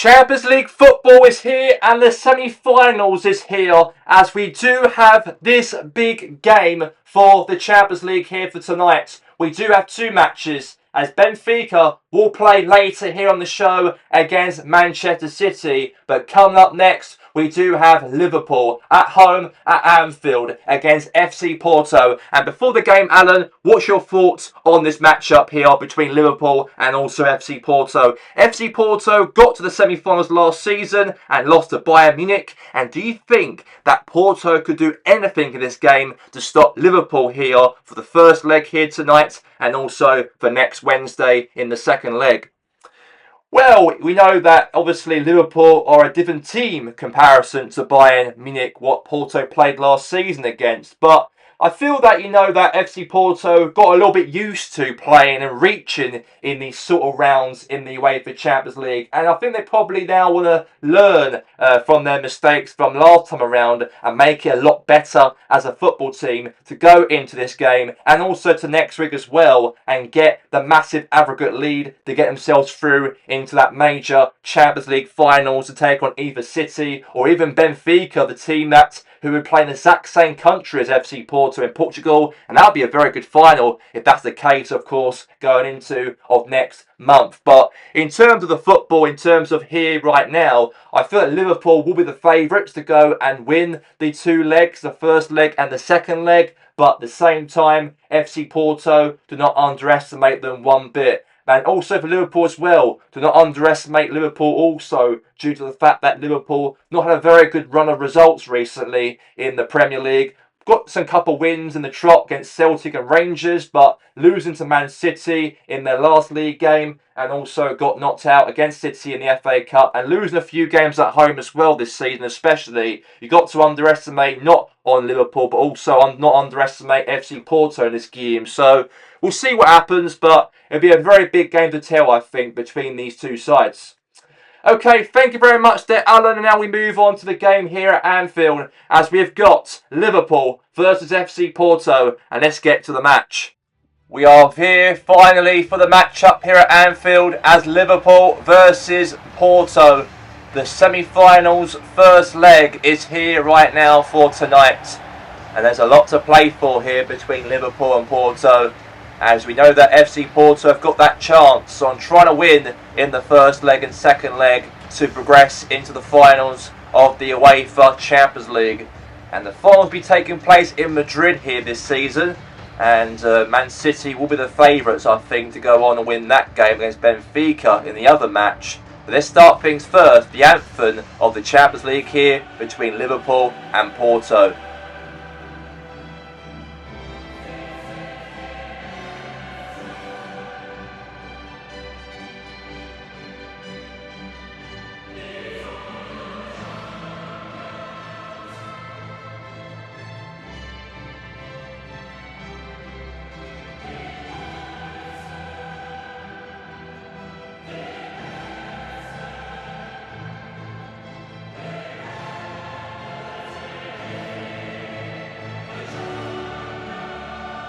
Champions League football is here and the semi-finals is here as we do have this big game for the Champions League here for tonight. We do have two matches as Benfica will play later here on the show against Manchester City. But coming up next, we do have Liverpool at home at Anfield against FC Porto. And before the game, Alan, what's your thoughts on this matchup here between Liverpool and also FC Porto? FC Porto got to the semi-finals last season and lost to Bayern Munich. And do you think that Porto could do anything in this game to stop Liverpool here for the first leg here tonight and also for next Wednesday in the second leg? Well, we know that obviously Liverpool are a different team comparison to Bayern Munich, what Porto played last season against. But I feel that, that FC Porto got a little bit used to playing and reaching in these sort of rounds in the UEFA Champions League. And I think they probably now want to learn from their mistakes from last time around and make it a lot better as a football team to go into this game and also to next week as well and get the massive aggregate lead to get themselves through into that major Champions League finals to take on either City or even Benfica, the team who would play in the exact same country as FC Porto in Portugal, and that would be a very good final if that's the case, of course, going into of next month. But in terms of the football, in terms of here right now, I feel that Liverpool will be the favourites to go and win the two legs, the first leg and the second leg, but at the same time, FC Porto, do not underestimate them one bit. And also for Liverpool as well, do not underestimate Liverpool also due to the fact that Liverpool not had a very good run of results recently in the Premier League. Got some couple wins in the trot against Celtic and Rangers, but losing to Man City in their last league game and also got knocked out against City in the FA Cup and losing a few games at home as well this season especially. You got to underestimate not on Liverpool but also not underestimate FC Porto in this game. So we'll see what happens, but it'll be a very big game to tell, I think, between these two sides. Okay, thank you very much there, Alan. And now we move on to the game here at Anfield as we have got Liverpool versus FC Porto. And let's get to the match. We are here finally for the matchup here at Anfield as Liverpool versus Porto. The semi-finals first leg is here right now for tonight. And there's a lot to play for here between Liverpool and Porto, as we know that FC Porto have got that chance on trying to win in the first leg and second leg to progress into the finals of the UEFA Champions League. And the finals will be taking place in Madrid here this season. And Man City will be the favourites, I think, to go on and win that game against Benfica in the other match. But let's start things first, the anthem of the Champions League here between Liverpool and Porto.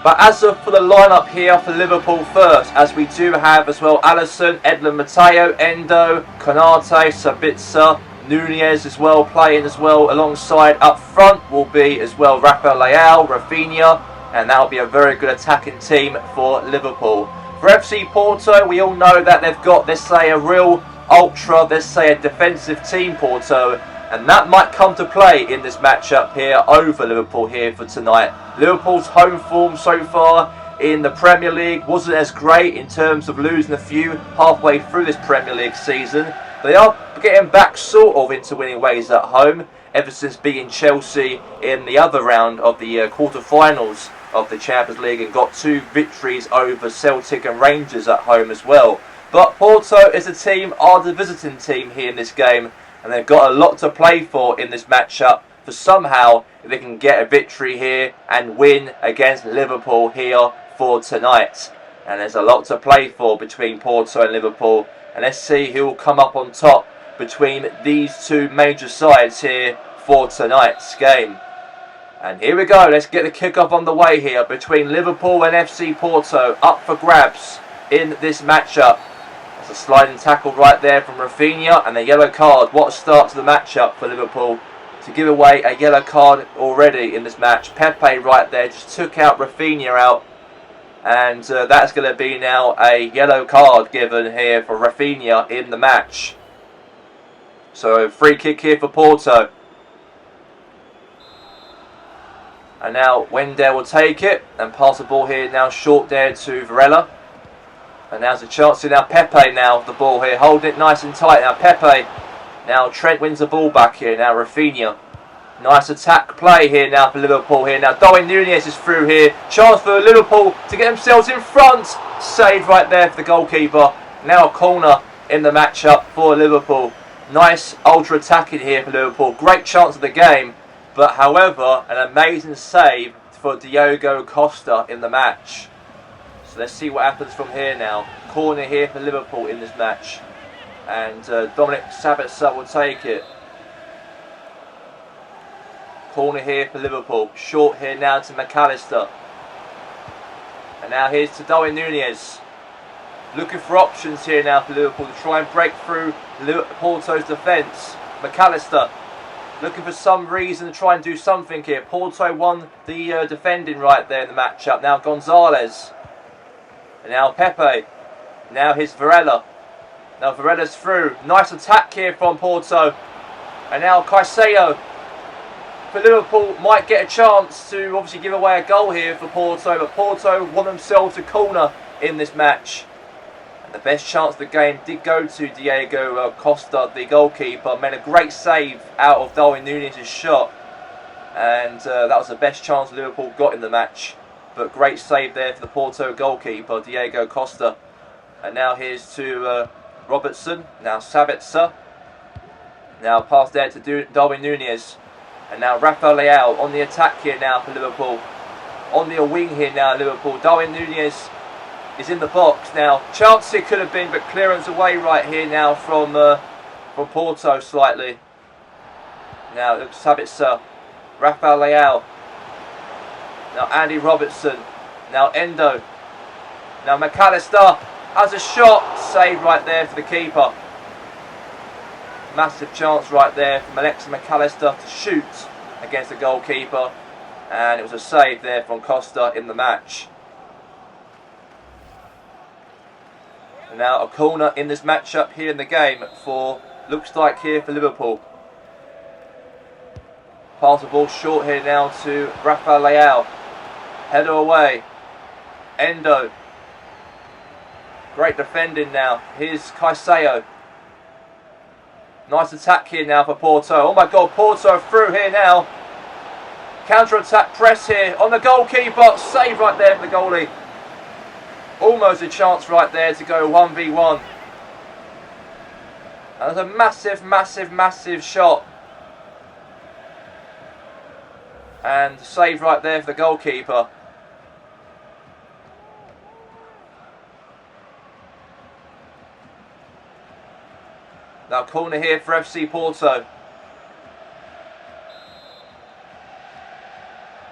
But as for the lineup here for Liverpool first, as we do have as well Alisson, Edlund Mateo, Endo, Konate, Sabitzer, Nunez as well playing as well alongside. Up front will be as well Rafael Leao, Rafinha, and that'll be a very good attacking team for Liverpool. For FC Porto, we all know that they've got, let's say, a real ultra, let's say a defensive team, Porto. And that might come to play in this matchup here over Liverpool here for tonight. Liverpool's home form so far in the Premier League wasn't as great in terms of losing a few halfway through this Premier League season. They are getting back sort of into winning ways at home ever since beating Chelsea in the other round of the quarter-finals of the Champions League and got 2 victories over Celtic and Rangers at home as well. But Porto is a team, are the visiting team here in this game. And they've got a lot to play for in this matchup for somehow if they can get a victory here and win against Liverpool here for tonight. And there's a lot to play for between Porto and Liverpool. And let's see who will come up on top between these two major sides here for tonight's game. And here we go, let's get the kick-off on the way here between Liverpool and FC Porto, up for grabs in this matchup. As The sliding tackle right there from Rafinha, and a yellow card. What a start to the matchup for Liverpool. To give away a yellow card already in this match. Pepe right there just took out Rafinha out. And that's going to be now a yellow card given here for Rafinha in the match. So free kick here for Porto. And now Wendell will take it and pass the ball here now short there to Varela. And now's a chance to now Pepe now the ball here. Holding it nice and tight now Pepe. Now Trent wins the ball back here now Rafinha. Nice attack play here now for Liverpool here. Now Darwin Núñez is through here. Chance for Liverpool to get themselves in front. Save right there for the goalkeeper. Now a corner in the matchup for Liverpool. Nice ultra attacking here for Liverpool. Great chance of the game. But however, an amazing save for Diogo Costa in the match. So let's see what happens from here now. Corner here for Liverpool in this match. And Dominic Sabitzer will take it. Corner here for Liverpool. Short here now to McAllister. And now here's to Darwin Núñez. Looking for options here now for Liverpool to try and break through Porto's defence. McAllister looking for some reason to try and do something here. Porto won the defending right there in the matchup. Now Gonzalez. And now Pepe. Now here's Varela. Now Varela's through. Nice attack here from Porto. And now Caicedo. For Liverpool might get a chance to obviously give away a goal here for Porto. But Porto won themselves a corner in this match. And the best chance of the game did go to Diogo Costa, the goalkeeper. Made a great save out of Darwin Núñez's shot. And that was the best chance Liverpool got in the match. But great save there for the Porto goalkeeper, Diogo Costa. And now here's to Robertson. Now Sabitzer. Now pass there to Darwin Núñez. And now Rafael Leao on the attack here now for Liverpool. On the wing here now, Liverpool. Darwin Núñez is in the box now. Chance it could have been, but clearance away right here now from Porto slightly. Now looks Sabitzer. Rafael Leao. Now Andy Robertson. Now Endo. Now McAllister has a shot. Save right there for the keeper. Massive chance right there from Alex McAllister to shoot against the goalkeeper. And it was a save there from Costa in the match. And now a corner in this matchup here in the game for, looks like here for Liverpool. Pass the ball short here now to Rafael Leao. Header away. Endo. Great defending now. Here's Caicedo. Nice attack here now for Porto. Oh my God, Porto through here now. Counter-attack press here on the goalkeeper. Save right there for the goalie. Almost a chance right there to go 1v1. That was a massive, massive, massive shot. And save right there for the goalkeeper. Now corner here for FC Porto.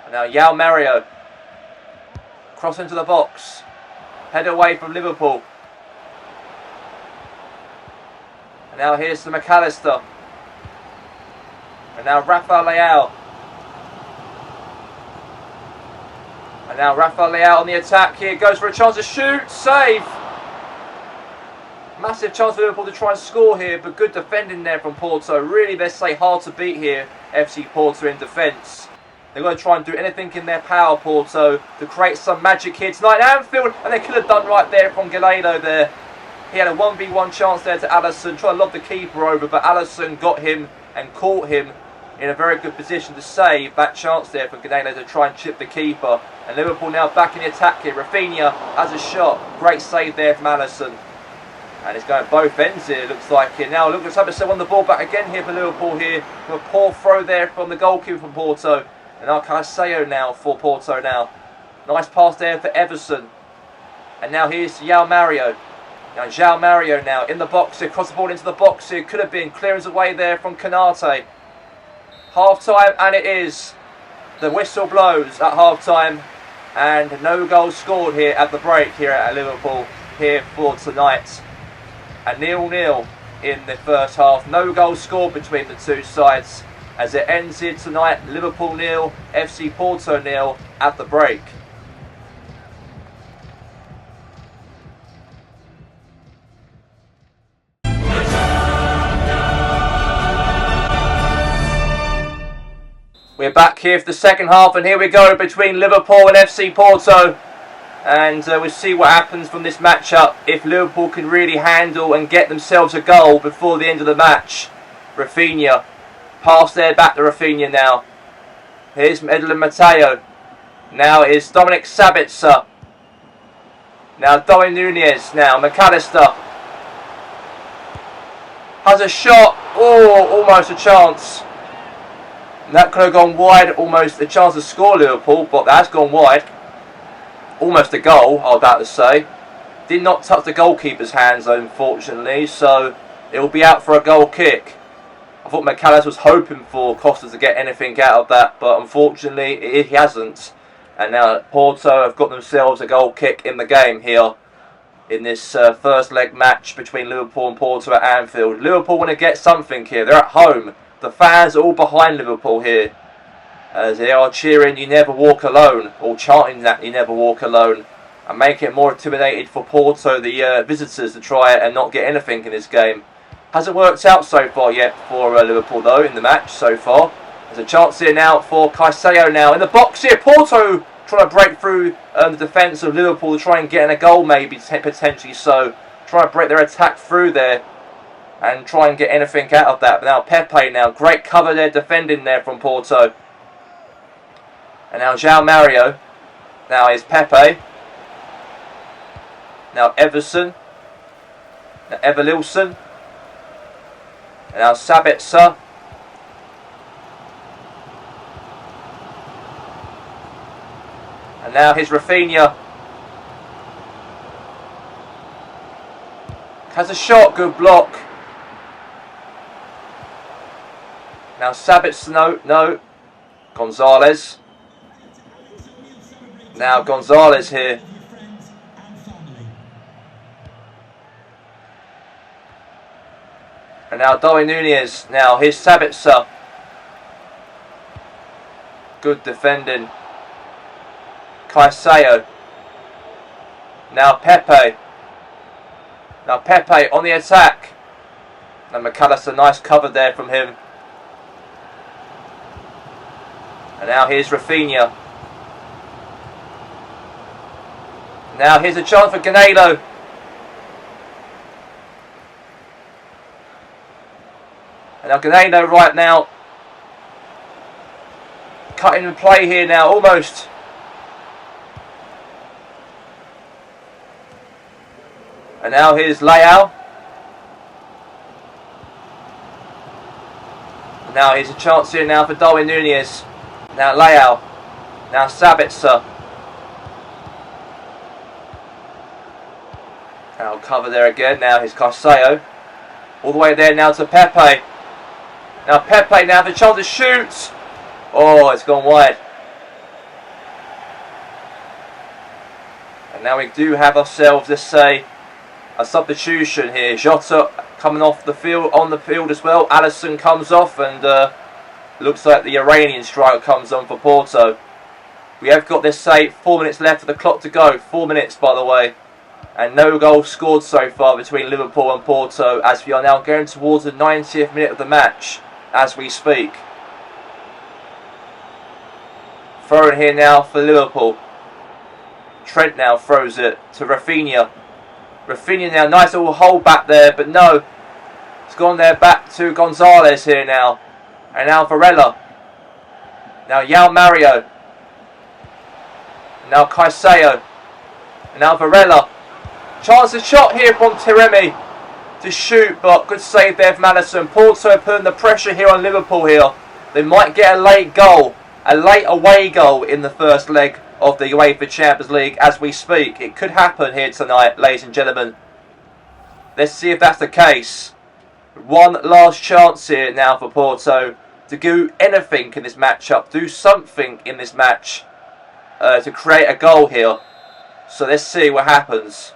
And now João Mario. Cross into the box. Head away from Liverpool. And now here's to McAllister. And now Rafael Leao. And now Rafael Leao on the attack here. Goes for a chance to shoot. Save. Massive chance for Liverpool to try and score here, but good defending there from Porto. Really, let's say, hard to beat here, FC Porto in defence. They're going to try and do anything in their power, Porto, to create some magic here tonight at Anfield, and they could have done right there from Gallardo there. He had a 1v1 chance there to Alisson, trying to lob the keeper over, but Alisson got him and caught him in a very good position to save that chance there from Gallardo to try and chip the keeper. And Liverpool now back in the attack here. Rafinha has a shot. Great save there from Alisson. And it's going both ends here, looks like here. Now look at Sabitzer won the ball back again here for Liverpool here. A poor throw there from the goalkeeper from Porto. And now Caicedo now for Porto now. Nice pass there for Everson. And now here's João Mario. Now João Mario now in the box here, cross the ball into the box here. Could have been clearance away there from Canate. Half time, and it is. The whistle blows at half time. And no goals scored here at the break here at Liverpool here for tonight. A 0-0 in the first half. No goals scored between the two sides as it ends here tonight. Liverpool 0, FC Porto 0 at the break. We're back here for the second half, and here we go between Liverpool and FC Porto. And we'll see what happens from this matchup, if Liverpool can really handle and get themselves a goal before the end of the match. Rafinha, pass there back to Rafinha now. Here's Edlin Mateo. Now is Dominic Sabitzer. Now Darwin Núñez. Now McAllister has a shot. Oh, almost a chance. And that could have gone wide. Almost a chance to score Liverpool, but that's gone wide. Almost a goal, I was about to say. Did not touch the goalkeeper's hands, unfortunately, so it will be out for a goal kick. I thought McAllister was hoping for Costa to get anything out of that, but unfortunately he hasn't. And now Porto have got themselves a goal kick in the game here in this first leg match between Liverpool and Porto at Anfield. Liverpool want to get something here. They're at home. The fans are all behind Liverpool here, as they are cheering "You Never Walk Alone," or chanting that "You Never Walk Alone," and make it more intimidated for Porto, the visitors, to try and not get anything in this game. Hasn't worked out so far yet for Liverpool though in the match so far. There's a chance here now for Caicedo now in the box here. Porto trying to break through the defence of Liverpool to try and get in a goal, maybe potentially so. Try and break their attack through there and try and get anything out of that. But now Pepe now, great cover there, defending there from Porto. And now João Mario. Now is Pepe. Now Everson. Now Evanilson. And now Sabitzer. And now here's Rafinha. Has a shot, good block. Now Sabitzer, no. Gonzalez. Now Gonzalez here. And now Darwin Núñez. Now here's Sabitzer. Good defending. Caicedo. Now Pepe. Now Pepe on the attack. And McAllister, nice cover there from him. And now here's Rafinha. Now here's a chance for Ganelo. And now Ganelo right now. Cutting the play here now, almost. And now here's Leao. And now here's a chance here now for Darwin Núñez. Now Leao. Now Sabitzer. Now cover there again. Now here's Caicedo. All the way there now to Pepe. Now Pepe now the chance to shoot. Oh, it's gone wide. And now we do have ourselves, let's say, a substitution here. Jota coming off the field, on the field as well. Alisson comes off, and looks like the Iranian striker comes on for Porto. We have got, let's say, 4 minutes left of the clock to go. 4 minutes, by the way. And no goals scored so far between Liverpool and Porto, as we are now going towards the 90th minute of the match as we speak. Throwing here now for Liverpool. Trent now throws it to Rafinha. Rafinha now, nice little hold back there, but no. It's gone there back to Gonzalez here now. And now Varela. Now João Mario. Now Caicedo. And now Varela. Chance of shot here from Taremi to shoot, but good save there from Alisson. Porto putting the pressure here on Liverpool here. They might get a late goal, a late away goal in the first leg of the UEFA Champions League as we speak. It could happen here tonight, ladies and gentlemen. Let's see if that's the case. One last chance here now for Porto to do anything in this matchup, do something in this match to create a goal here. So let's see what happens.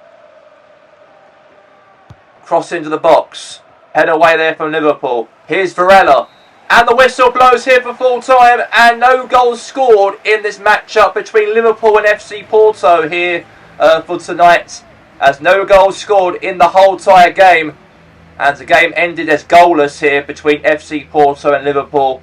Cross into the box. Head away there from Liverpool. Here's Varela. And the whistle blows here for full time. And no goals scored in this matchup between Liverpool and FC Porto here for tonight. As no goals scored in the whole entire game. And the game ended as goalless here between FC Porto and Liverpool.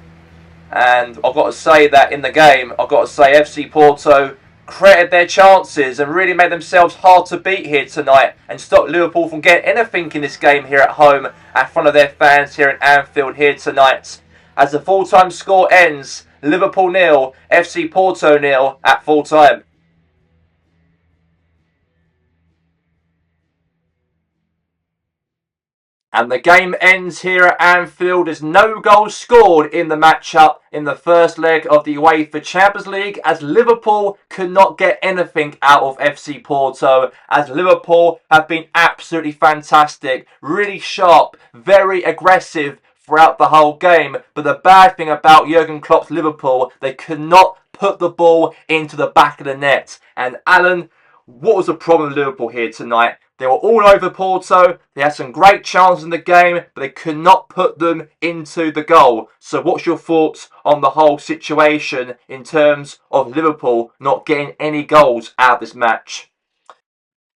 And I've got to say that in the game, I've got to say FC Porto created their chances and really made themselves hard to beat here tonight and stopped Liverpool from getting anything in this game here at home in front of their fans here at Anfield here tonight. As the full-time score ends, Liverpool 0, FC Porto 0 at full-time. And the game ends here at Anfield as no goals scored in the matchup in the first leg of the UEFA Champions League, as Liverpool could not get anything out of FC Porto, as Liverpool have been absolutely fantastic, really sharp, very aggressive throughout the whole game. But the bad thing about Jurgen Klopp's Liverpool, they could not put the ball into the back of the net. And Alan, what was the problem with Liverpool here tonight? They were all over Porto. They had some great chances in the game, but they could not put them into the goal. So what's your thoughts on the whole situation in terms of Liverpool not getting any goals out of this match?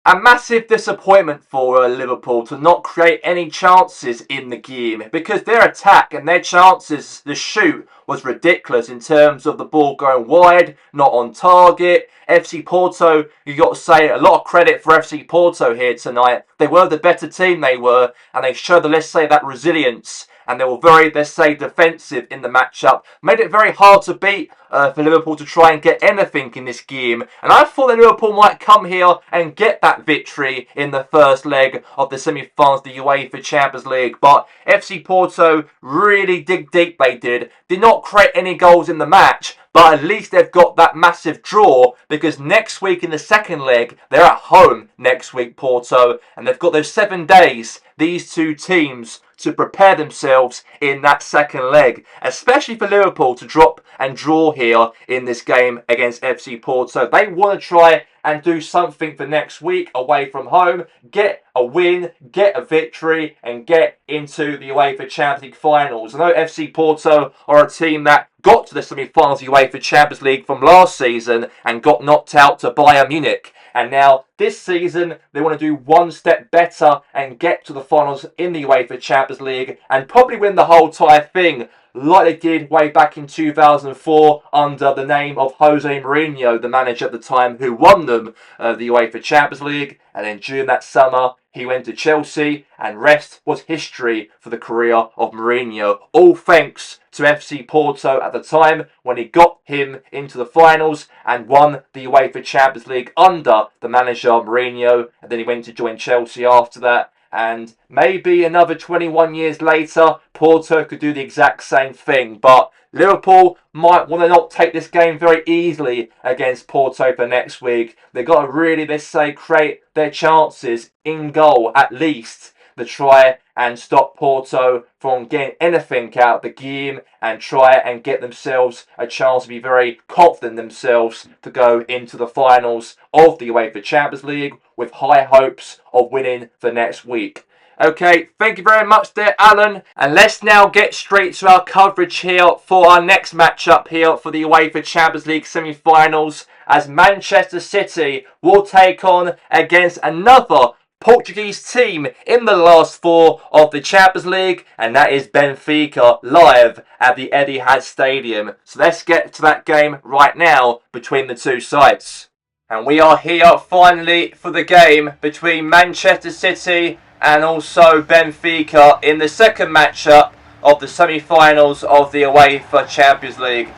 A massive disappointment for Liverpool to not create any chances in the game, because their attack and their chances to shoot was ridiculous in terms of the ball going wide, not on target. FC Porto, you got to say a lot of credit for FC Porto here tonight. They were the better team, they were, and they showed let's say that resilience. And they were very, let's say, defensive in the matchup. Made it very hard to beat for Liverpool to try and get anything in this game. And I thought that Liverpool might come here and get that victory in the first leg of the semi-finals of the UEFA Champions League. But FC Porto really dig deep, they did. Did not create any goals in the match. But at least they've got that massive draw, because next week in the second leg, they're at home next week, Porto. And they've got those 7 days, these two teams, to prepare themselves in that second leg, especially for Liverpool to drop and draw here in this game against FC Porto. They want to try and do something for next week away from home, get a win, get a victory, and get into the UEFA Champions League finals. I know FC Porto are a team that got to the semi-finals of the UEFA Champions League from last season and got knocked out to Bayern Munich. And now, this season, they want to do one step better and get to the finals in the UEFA Champions League and probably win the whole entire thing, like they did way back in 2004 under the name of Jose Mourinho, the manager at the time, who won them the UEFA Champions League. And then during that summer, he went to Chelsea, and rest was history for the career of Mourinho. All thanks to FC Porto at the time when he got him into the finals and won the UEFA Champions League under the manager Mourinho. And then he went to join Chelsea after that. And maybe another 21 years later, Porto could do the exact same thing. But Liverpool might want to not take this game very easily against Porto for next week. They've got to really, let's say, create their chances in goal at least to try and stop Porto from getting anything out of the game and try and get themselves a chance to be very confident in themselves to go into the finals of the UEFA Champions League with high hopes of winning the next week. Okay, thank you very much there, Alan. And let's now get straight to our coverage here for our next matchup here for the UEFA Champions League semi-finals, as Manchester City will take on against another Portuguese team in the last 4 of the Champions League, and that is Benfica, live at the Etihad Stadium. So let's get to that game right now between the two sides. And we are here finally for the game between Manchester City and also Benfica in the second matchup of the semi-finals of the UEFA Champions League,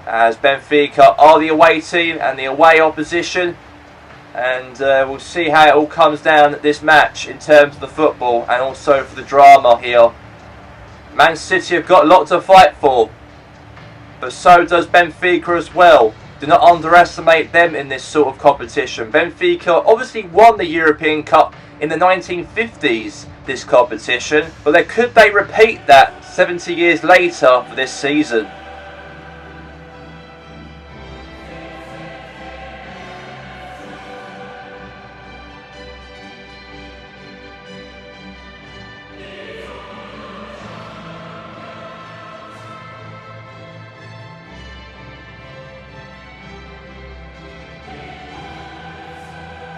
as Benfica are the away team and the away opposition. And we'll see how it all comes down at this match in terms of the football and also for the drama here. Man City have got a lot to fight for, but so does Benfica as well. Do not underestimate them in this sort of competition. Benfica obviously won the European Cup in the 1950s, this competition, but could they repeat that 70 years later for this season?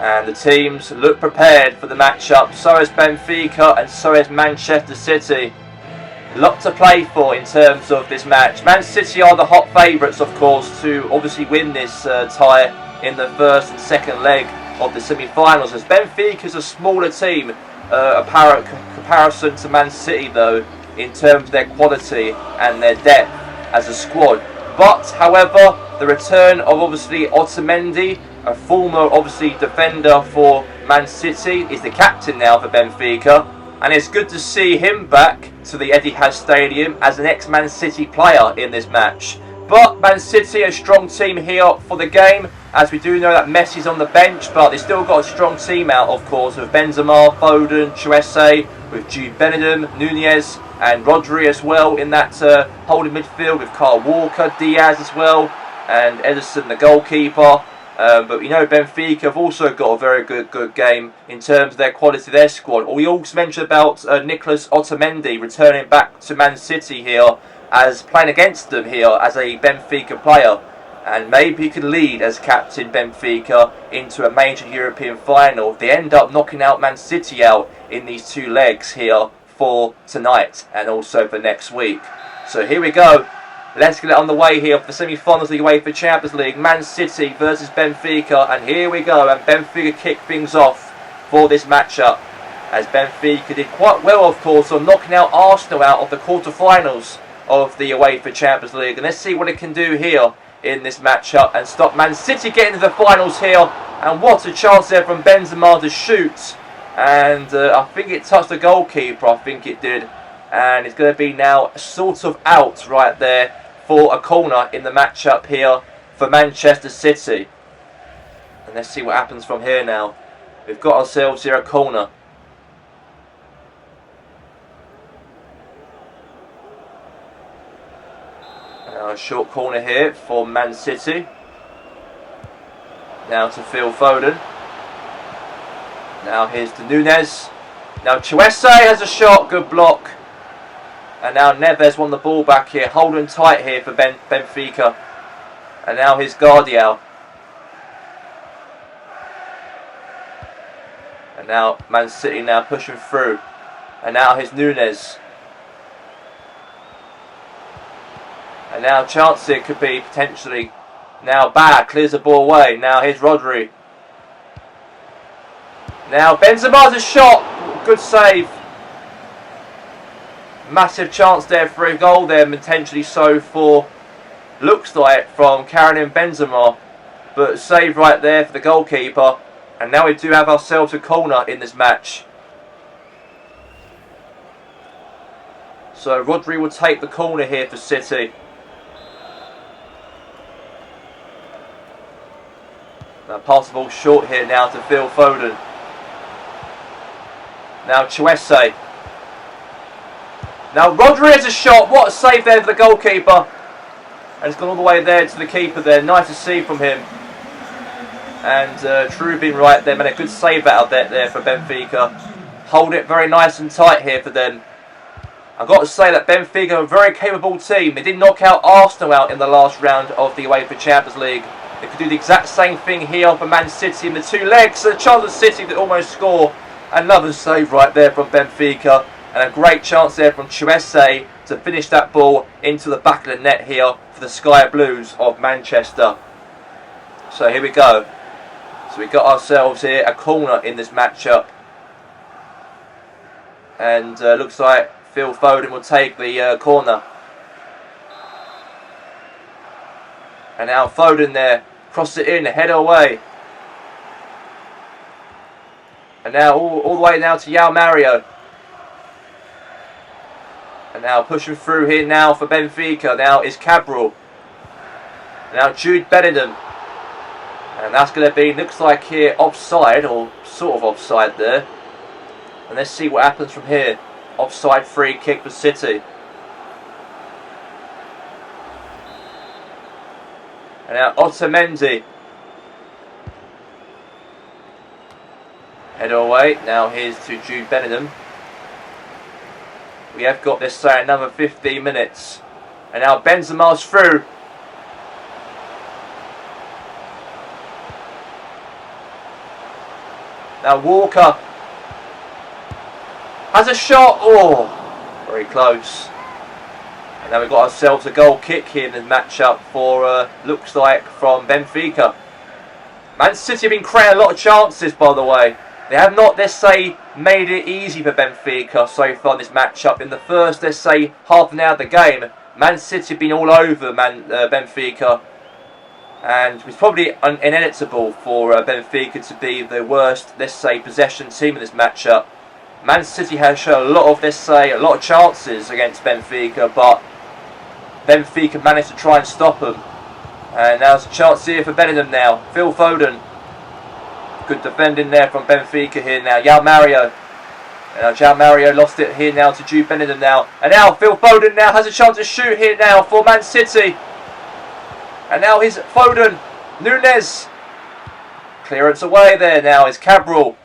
And the teams look prepared for the matchup. So is Benfica and so is Manchester City. A lot to play for in terms of this match. Man City are the hot favourites, of course, to obviously win this tie in the first and second leg of the semi-finals. As Benfica is a smaller team, comparison to Man City, though, in terms of their quality and their depth as a squad. But, however, the return of obviously Otamendi, a former obviously defender for Man City, is the captain now for Benfica, and it's good to see him back to the Etihad Stadium as an ex-Man City player in this match. But Man City, a strong team here for the game, as we do know that Messi's on the bench, but they've still got a strong team out, of course, with Benzema, Foden, Chuese, with Jude Bellingham, Nunez and Rodri as well in that holding midfield, with Kyle Walker, Diaz as well, and Ederson the goalkeeper. But we know Benfica have also got a very good game in terms of their quality of their squad. We also mentioned about Nicolas Otamendi returning back to Man City here, as playing against them here as a Benfica player. And maybe he could lead as captain Benfica into a major European final if they end up knocking out Man City out in these two legs here for tonight and also for next week. So here we go. Let's get it on the way here for the semi-finals of the UEFA Champions League. Man City versus Benfica, and here we go. And Benfica kick things off for this matchup, as Benfica did quite well, of course, on knocking out Arsenal out of the quarter-finals of the UEFA Champions League. And let's see what it can do here in this matchup and stop Man City getting to the finals here. And what a chance there from Benzema to shoot. And I think it touched the goalkeeper, I think it did. And it's going to be now sort of out right there for a corner in the matchup here for Manchester City. And let's see what happens from here now. We've got ourselves here a corner. Now a short corner here for Man City. Now to Phil Foden. Now here's to Nunez. Now Chuese has a shot, good block. And now Neves won the ball back here, holding tight here for Benfica. And now here's Guardiol. And now Man City now pushing through. And now here's Nunez. And now chance here could be potentially. Now back, clears the ball away. Now here's Rodri. Now Benzema's a shot. Good save. Massive chance there for a goal there, potentially so for, looks like, from Karim Benzema. But save right there for the goalkeeper. And now we do have ourselves a corner in this match. So Rodri will take the corner here for City. Now pass the ball short here now to Phil Foden. Now Chuese. Now Rodri has a shot. What a save there for the goalkeeper. And it's gone all the way there to the keeper there. Nice to see from him. And Trubin right there made a good save out there for Benfica. Hold it very nice and tight here for them. I've got to say that Benfica are a very capable team. They did knock out Arsenal out in the last round of the UEFA Champions League. They could do the exact same thing here for Man City in the two legs. So the chance of City to almost score. Another save right there from Benfica. And a great chance there from Chuese to finish that ball into the back of the net here for the Sky Blues of Manchester. So here we go. So we got ourselves here a corner in this matchup. And looks like Phil Foden will take the corner. And now Foden there. Cross it in, head away. And now all the way now to João Mario. And now pushing through here now for Benfica. Now is Cabral. Now Jude Bellingham. And that's going to be, looks like here, offside, or sort of offside there. And let's see what happens from here. Offside free kick for City. And now Otamendi. Head away. Now here's to Jude Bellingham. We have got this say another 15 minutes. And now Benzema's through. Now Walker has a shot. Oh, very close. And now we've got ourselves a goal kick here in the matchup for, looks like, from Benfica. Man City have been creating a lot of chances, by the way. They have not, let's say, made it easy for Benfica so far in this matchup. In the first, let's say, half an hour of the game, Man City have been all over Benfica. And it's probably inevitable for Benfica to be the worst, let's say, possession team in this matchup. Man City has shown a lot of, let's say, a lot of chances against Benfica, but Benfica managed to try and stop them. And now there's a chance here for Bellingham now. Phil Foden. Good defending there from Benfica here now. João Mario. And now João Mario lost it here now to Jude Bellingham now. And now Phil Foden now has a chance to shoot here now for Man City. And now here's Foden. Nunes. Clearance away there now is Cabral.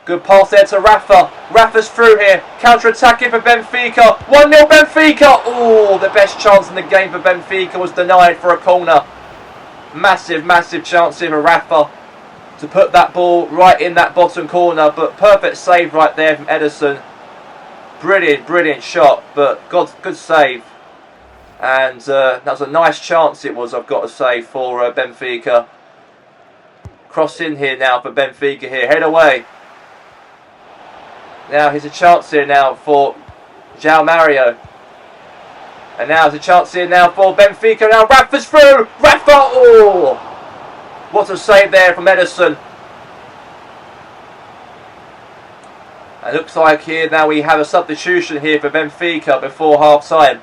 Good pass there to Rafa. Rafa's through here. Counter-attacking for Benfica. 1-0 Benfica. Oh, the best chance in the game for Benfica was denied for a corner. Massive, massive chance here for Rafa to put that ball right in that bottom corner. But perfect save right there from Ederson. Brilliant, brilliant shot. But good save. And that was a nice chance it was, I've got to say, for Benfica. Cross in here now for Benfica here. Head away. Now here's a chance here now for João Mario. And now there's a chance here now for Benfica. Now Rafa's through. Rafa! Oh! What a save there from Ederson. It looks like here now we have a substitution here for Benfica before half time.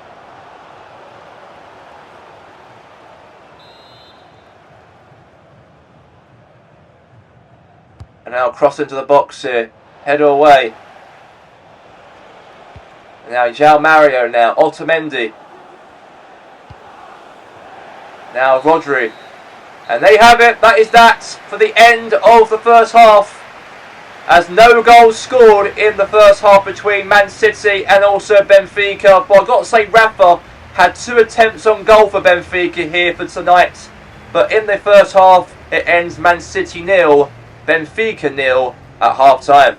And now cross into the box here. Header away. Now João Mario now. Otamendi. Now Rodri. And there you have it. That is that for the end of the first half. As no goals scored in the first half between Man City and also Benfica. But I've got to say Rafa had 2 attempts on goal for Benfica here for tonight. But in the first half it ends Man City 0, Benfica 0 at half time.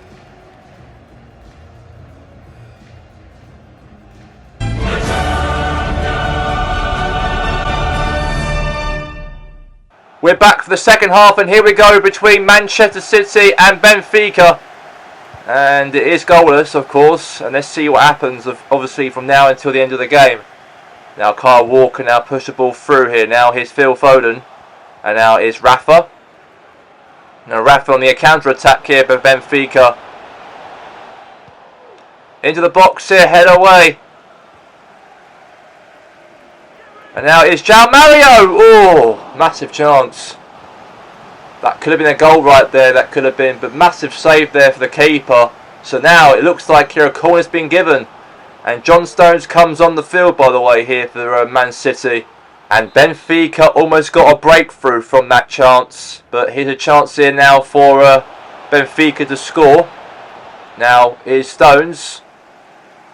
We're back for the second half, and here we go between Manchester City and Benfica. And it is goalless, of course, and let's see what happens, obviously, from now until the end of the game. Now Kyle Walker now push the ball through here. Now here's Phil Foden, and now is Rafa. Now Rafa on the counter-attack here for Benfica. Into the box here, head away. And now it's João Mario. Oh, massive chance. That could have been a goal right there. That could have been, but massive save there for the keeper. So now it looks like here a corner's been given. And John Stones comes on the field, by the way, here for Man City. And Benfica almost got a breakthrough from that chance. But here's a chance here now for Benfica to score. Now is Stones.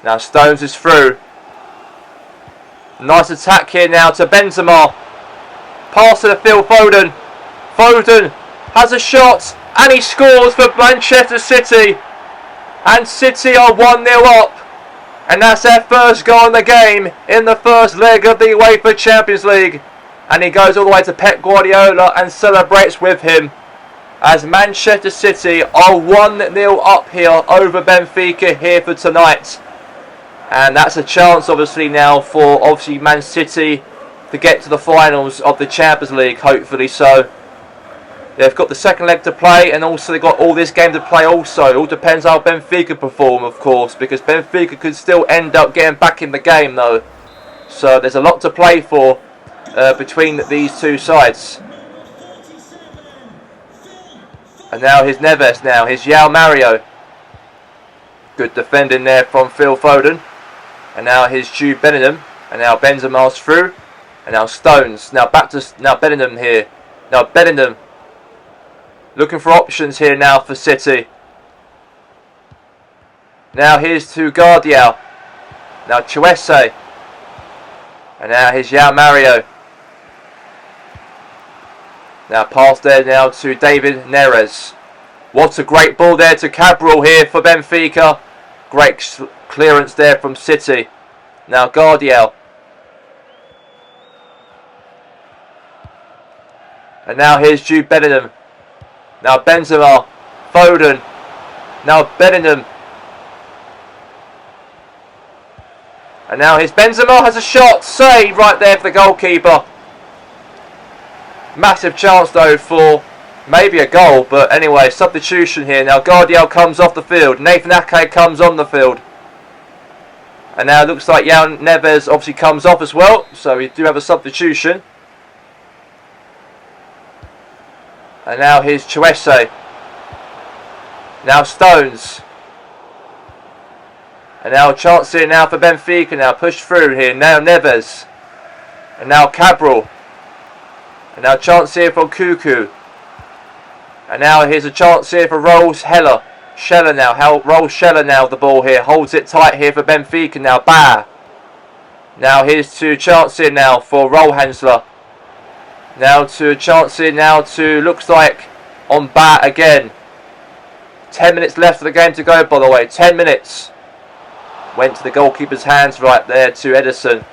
Now Stones is through. Nice attack here now to Benzema. Pass to the Phil Foden. Foden has a shot and he scores for Manchester City. And City are 1-0 up. And that's their first goal in the game in the first leg of the UEFA Champions League. And he goes all the way to Pep Guardiola and celebrates with him. As Manchester City are 1-0 up here over Benfica here for tonight. And that's a chance obviously now for obviously Man City to get to the finals of the Champions League, hopefully so. They've got the second leg to play and also they've got all this game to play also. It all depends how Benfica perform, of course, because Benfica could still end up getting back in the game though. So there's a lot to play for between these two sides. And now here's Neves now. Here's João Mario. Good defending there from Phil Foden. And now here's Jude Bellingham. And now Benzema's through. And now Stones. Now back to Bellingham here. Now Bellingham. Looking for options here now for City. Now here's to Guardiola. Now Chuese. And now here's João Mario. Now pass there now to David Neres. What a great ball there to Cabral here for Benfica. Great clearance there from City. Now Guardiol. And now here's Jude Bellingham. Now Benzema. Foden. Now Bellingham. And now here's Benzema, has a shot. Save right there for the goalkeeper. Massive chance though for maybe a goal. But anyway, substitution here. Now Guardiol comes off the field. Nathan Ake comes on the field. And now it looks like Jan Neves obviously comes off as well. So we do have a substitution. And now here's Chuese. Now Stones. And now a chance here now for Benfica. Now push through here. Now Neves. And now Cabral. And now a chance here for Cuckoo. And now here's a chance here for Rolls Heller. Scheller now. Rolls Scheller now with the ball here. Holds it tight here for Benfica now. Bah. Now here's to a chance here now for Rollhansler. Now to a chance here now to, looks like, on Bat again. 10 minutes left of the game to go, by the way. 10 minutes. Went to the goalkeeper's hands right there to Edison.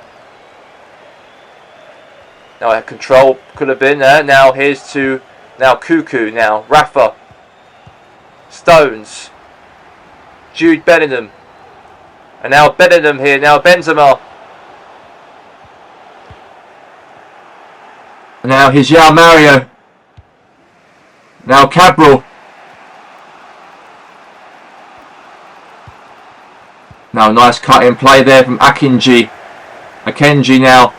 Now control could have been there. Now here's to, now Cuckoo now. Rafa. Stones. Jude Bellingham. And now Bellingham here. Now Benzema. Now here's João Mario. Now Cabral. Now nice cut in play there from Akenji now.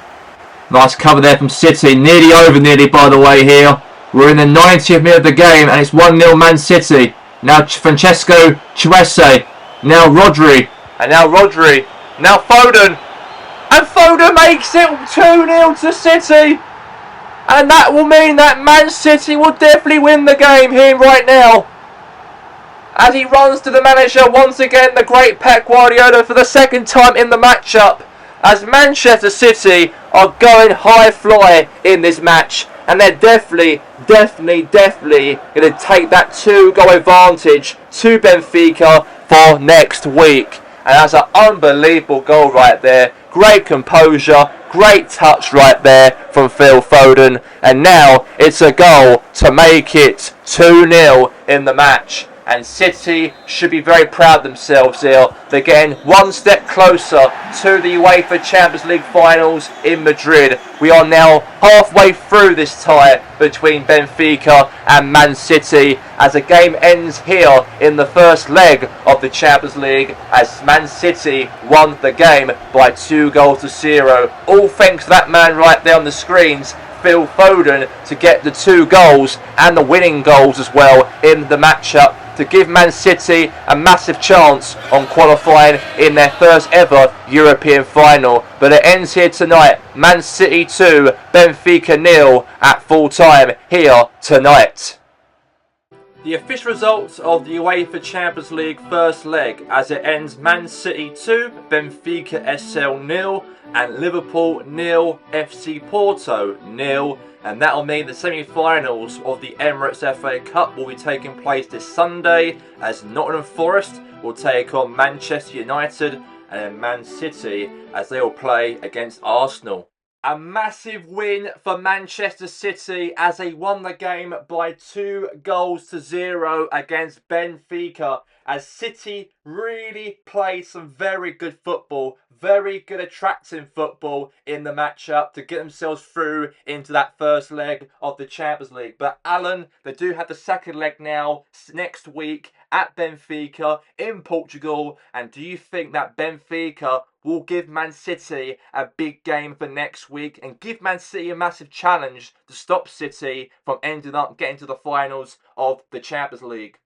Nice cover there from City. Nearly over by the way here. We're in the 90th minute of the game and it's 1-0 Man City. Now Francesco Chuese. Now Rodri. And now Rodri. Now Foden. And Foden makes it 2-0 to City. And that will mean that Man City will definitely win the game here right now. As he runs to the manager once again, the great Pep Guardiola for the second time in the matchup. As Manchester City are going high fly in this match. And they're definitely going to take that 2-goal advantage to Benfica for next week. And that's an unbelievable goal right there. Great composure. Great touch right there from Phil Foden. And now it's a goal to make it 2-0 in the match. And City should be very proud of themselves here. They're getting one step closer to the UEFA Champions League finals in Madrid. We are now halfway through this tie between Benfica and Man City as the game ends here in the first leg of the Champions League as Man City won the game by 2-0. All thanks to that man right there on the screens, Phil Foden, to get the 2 goals and the winning goals as well in the matchup to give Man City a massive chance on qualifying in their first ever European final. But it ends here tonight. Man City 2, Benfica 0 at full time here tonight. The official results of the UEFA Champions League first leg as it ends Man City 2, Benfica SL 0 and Liverpool 0, FC Porto 0. And that'll mean the semi-finals of the Emirates FA Cup will be taking place this Sunday as Nottingham Forest will take on Manchester United and then Man City as they will play against Arsenal. A massive win for Manchester City as they won the game by 2-0 against Benfica as City really played some very good football, very good attracting football in the matchup to get themselves through into that first leg of the Champions League. But Alan, they do have the second leg now next week at Benfica in Portugal. And do you think that Benfica will give Man City a big game for next week and give Man City a massive challenge to stop City from ending up getting to the finals of the Champions League?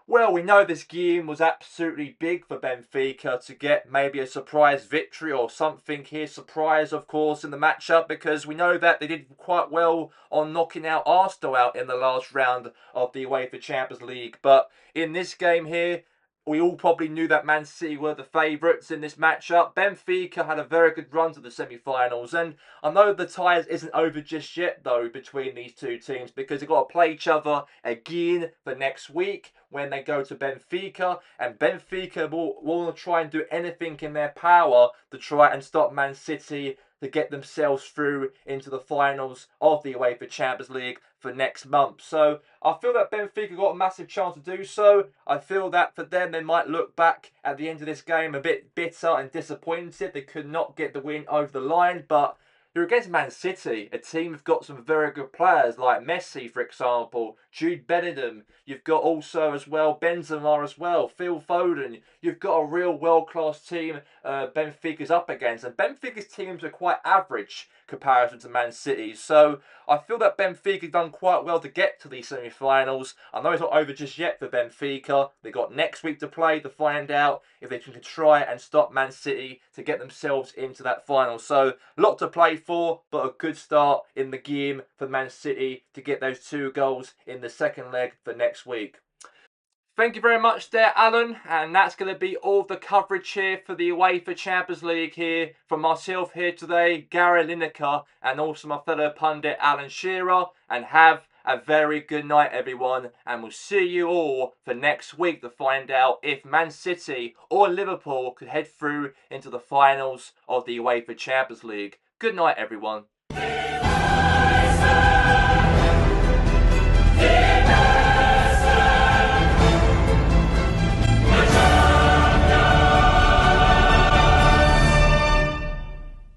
Well, we know this game was absolutely big for Benfica to get maybe a surprise victory or something here. Surprise, of course, in the matchup because we know that they did quite well on knocking out Arsenal out in the last round of the UEFA Champions League. But in this game here, we all probably knew that Man City were the favourites in this matchup. Benfica had a very good run to the semi-finals, and I know the tie isn't over just yet, though, between these two teams, because they've got to play each other again for next week when they go to Benfica, and Benfica will want to try and do anything in their power to try and stop Man City to get themselves through into the finals of the UEFA Champions League for next month. So I feel that Benfica got a massive chance to do so. I feel that for them, they might look back at the end of this game a bit bitter and disappointed. They could not get the win over the line, but you're against Man City, a team who've got some very good players like Messi, for example, Jude Bellingham. You've got also as well Benzema as well, Phil Foden. You've got a real world-class team Benfica's up against, and Benfica's teams are quite average comparison to Man City. So I feel that Benfica done quite well to get to these semi-finals. I know it's not over just yet for Benfica. They got next week to play to find out if they can try and stop Man City to get themselves into that final. So a lot to play for, but a good start in the game for Man City to get those 2 goals in the second leg for next week. Thank you very much there, Alan. And that's going to be all the coverage here for the UEFA Champions League here from myself here today, Gary Lineker, and also my fellow pundit, Alan Shearer. And have a very good night, everyone. And we'll see you all for next week to find out if Man City or Liverpool could head through into the finals of the UEFA Champions League. Good night, everyone.